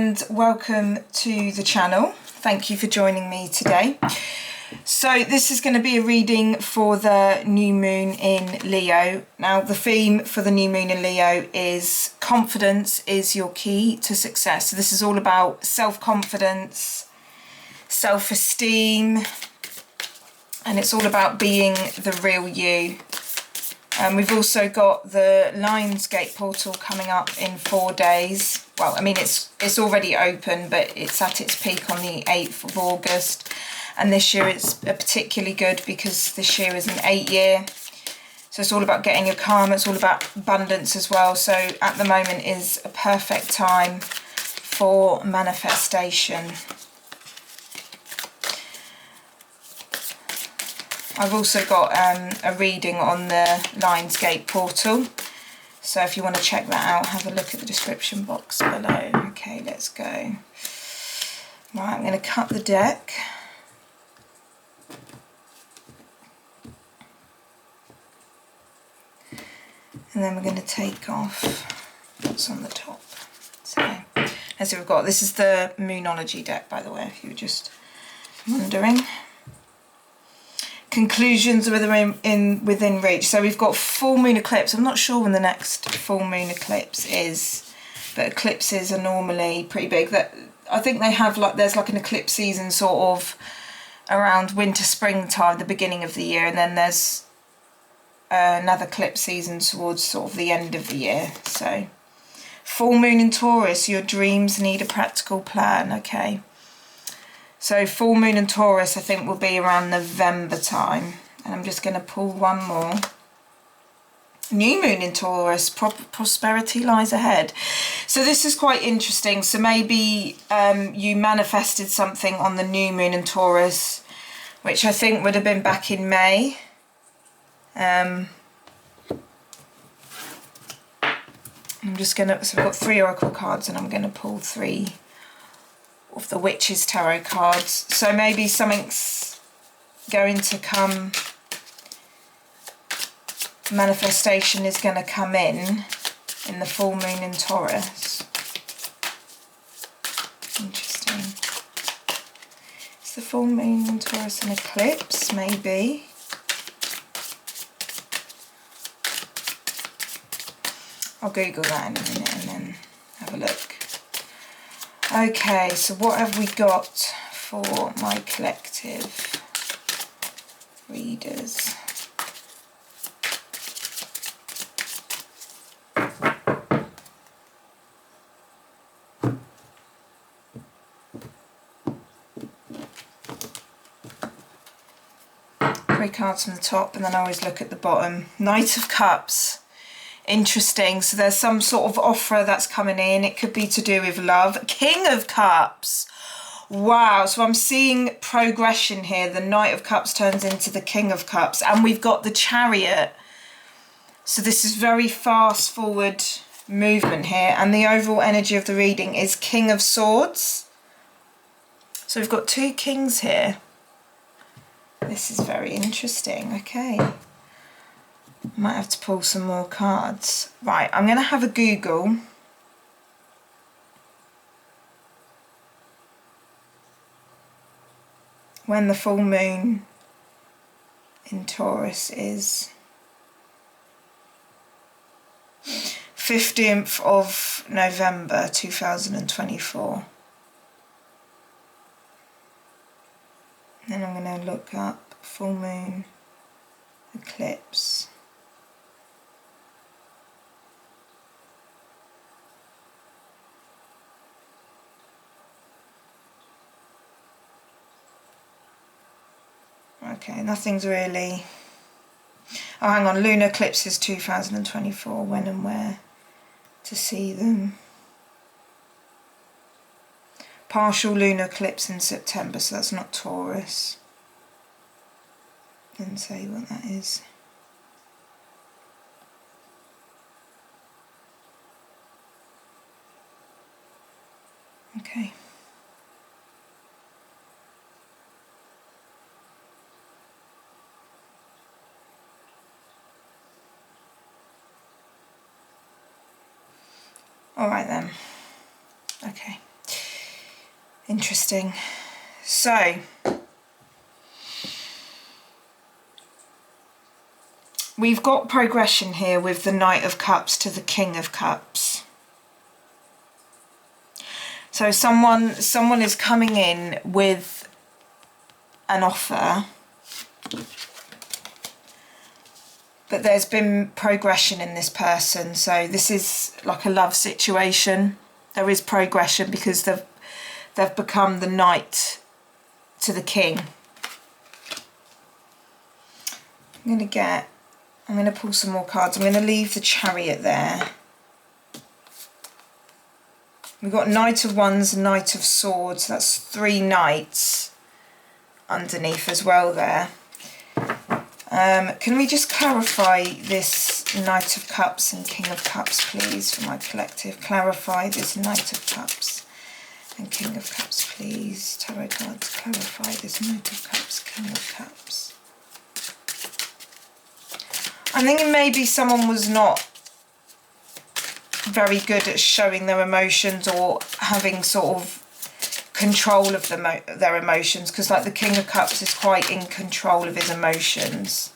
and welcome to the channel. Thank you for joining me today. So this is going to be a reading for the new moon in Leo. Now the theme for the new moon in Leo is confidence is your key to success. So this is all about self-confidence, self-esteem, and it's all about being the real you. We've also got the Lionsgate portal coming up in 4 days. Well, I mean, it's already open, but it's at its peak on the 8th of August. And this year it's particularly good because this year is an 8-year. So it's all about getting your karma. It's all about abundance as well. So at the moment is a perfect time for manifestation. I've also got a reading on the Lionsgate portal. So if you want to check that out, have a look at the description box below. Okay, let's go. Right, I'm going to cut the deck. And then we're going to take off what's on the top. So, as we've got, this is the Moonology deck, by the way, if you were just wondering. Conclusions within reach. So we've got full moon eclipse. I'm not sure when the next full moon eclipse is, but eclipses are normally pretty big. That I think they have there's like an eclipse season sort of around winter springtime, the beginning of the year, and then there's another eclipse season towards sort of the end of the year. So full moon in Taurus, your dreams need a practical plan. Okay. So full moon in Taurus, I think, will be around November time. And I'm just going to pull one more. New moon in Taurus, prosperity lies ahead. So this is quite interesting. So maybe you manifested something on the new moon in Taurus, which I think would have been back in May. I'm just going to, so I've got 3 oracle cards and I'm going to pull 3 of the Witch's Tarot cards. So maybe something's going to come, manifestation is going to come in the full moon in Taurus. Interesting. Is the full moon in Taurus an eclipse? Maybe. I'll Google that in a minute and then have a look. Okay, so what have we got for my collective readers? Three cards from the top and then I always look at the bottom. Knight of Cups. Interesting. So there's some sort of offer that's coming in. It could be to do with love. King of Cups. Wow. So I'm seeing progression here. The Knight of Cups turns into the King of Cups. And we've got the Chariot. So this is very fast forward movement here. And the overall energy of the reading is King of Swords. So we've got 2 kings here. This is very interesting. Okay. Might have to pull some more cards. Right, I'm going to have a Google. When the full moon in Taurus is. 15th of November 2024. Then I'm going to look up full moon eclipse. Okay, nothing's really... Oh, hang on. Lunar eclipses 2024. When and where to see them. Partial lunar eclipse in September, so that's not Taurus. Didn't say what that is. Okay. All right then. Okay. Interesting. So, we've got progression here with the Knight of Cups to the King of Cups. So someone is coming in with an offer, but there's been progression in this person. So this is like a love situation. There is progression because they've become the Knight to the King. I'm going to pull some more cards. I'm going to leave the Chariot there. We've got Knight of Wands and Knight of Swords. That's 3 knights underneath as well there. Can we just clarify this Knight of Cups and King of Cups, please, for my collective? Clarify this Knight of Cups and King of Cups, please. Tarot cards, clarify this Knight of Cups, King of Cups. I'm thinking maybe someone was not very good at showing their emotions or having sort of control of their emotions, because like the King of Cups is quite in control of his emotions.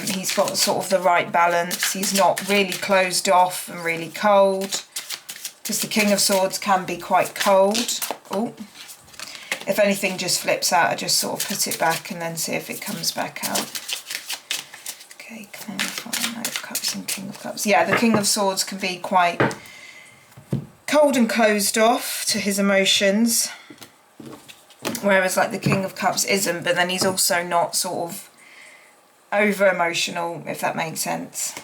He's got sort of the right balance. He's not really closed off and really cold, because the King of Swords can be quite cold. Oh, if anything just flips out, I just sort of put it back and then see if it comes back out. Okay, clarify Knight of Cups and King of Cups. Yeah, the King of Swords can be quite cold and closed off to his emotions, whereas like the King of Cups isn't, but then he's also not sort of over emotional, if that makes sense.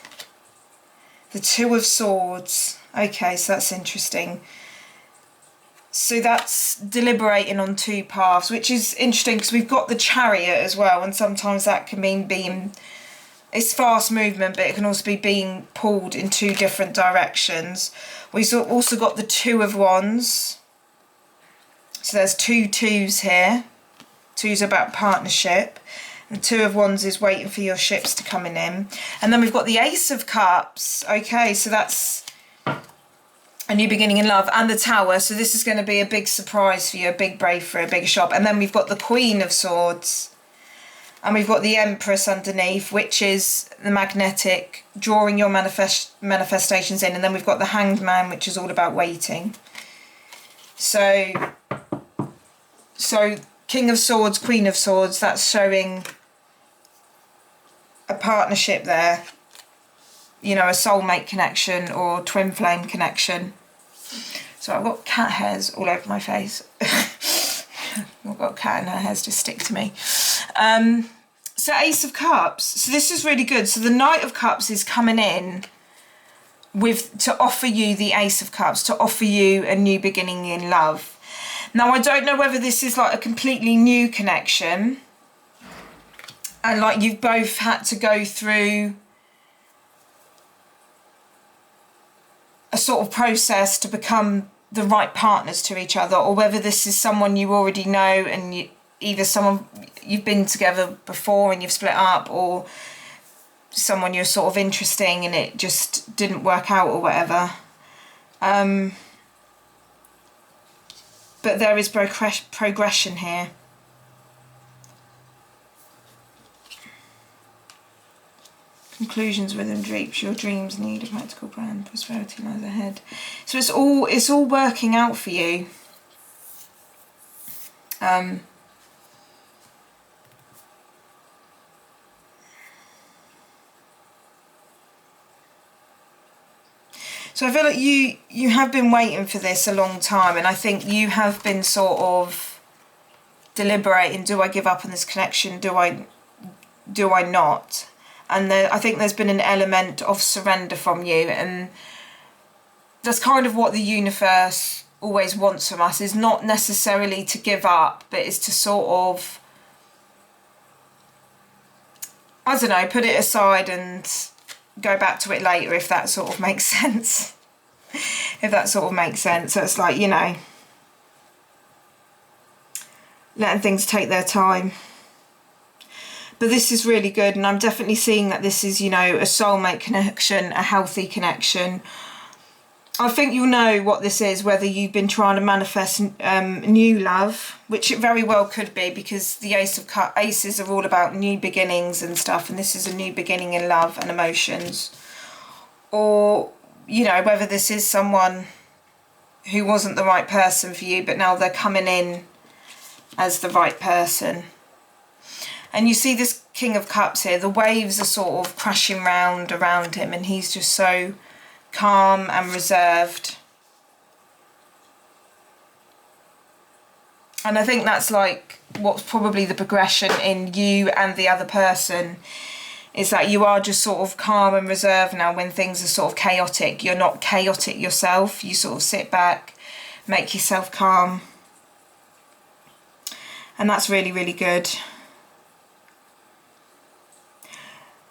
The Two of Swords. Okay, so that's interesting. So that's deliberating on 2 paths, which is interesting because we've got the Chariot as well, and sometimes that can mean being, it's fast movement, but it can also be being pulled in 2 different directions. We've also got the Two of Wands. So there's 2 twos here. 2's about partnership. The Two of Wands is waiting for your ships to come in. And then we've got the Ace of Cups. Okay, so that's a new beginning in love. And the Tower. So this is going to be a big surprise for you, a big breakthrough, a big shock. And then we've got the Queen of Swords. And we've got the Empress underneath, which is the magnetic, drawing your manifestations in. And then we've got the Hanged Man, which is all about waiting. So King of Swords, Queen of Swords, that's showing a partnership there. You know, a soulmate connection or twin flame connection. So I've got cat hairs all over my face. I've got a cat and her hairs just stick to me. So Ace of Cups. So this is really good. So the Knight of Cups is coming in to offer you the Ace of Cups, to offer you a new beginning in love. Now, I don't know whether this is like a completely new connection and like you've both had to go through a sort of process to become the right partners to each other, or whether this is someone you already know and either someone you've been together before and you've split up, or someone you're sort of interested in and it just didn't work out or whatever. But there is progression here. Conclusions within drapes. Your dreams need a practical plan. Prosperity lies ahead. So it's all working out for you. So I feel like you have been waiting for this a long time, and I think you have been sort of deliberating, do I give up on this connection, do I not? And I think there's been an element of surrender from you, and that's kind of what the universe always wants from us, is not necessarily to give up, but is to sort of, I don't know, put it aside and go back to it later, if that sort of makes sense. If that sort of makes sense. So it's like, you know, letting things take their time. But this is really good, and I'm definitely seeing that this is, you know, a soulmate connection, a healthy connection. I think you'll know what this is, whether you've been trying to manifest new love, which it very well could be, because the Aces are all about new beginnings and stuff, and this is a new beginning in love and emotions. Or, you know, whether this is someone who wasn't the right person for you, but now they're coming in as the right person. And you see this King of Cups here, the waves are sort of crashing round around him, and he's just so calm and reserved. And I think that's like what's probably the progression in you and the other person, is that you are just sort of calm and reserved now when things are sort of chaotic. You're not chaotic yourself. You sort of sit back, make yourself calm. And that's really, really good.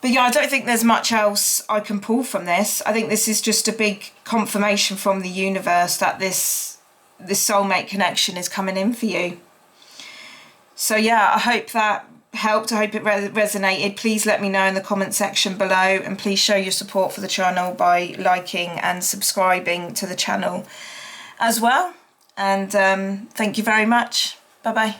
But yeah, I don't think there's much else I can pull from this. I think this is just a big confirmation from the universe that this soulmate connection is coming in for you. So yeah, I hope that helped. I hope it resonated. Please let me know in the comment section below, and please show your support for the channel by liking and subscribing to the channel as well. And thank you very much. Bye bye.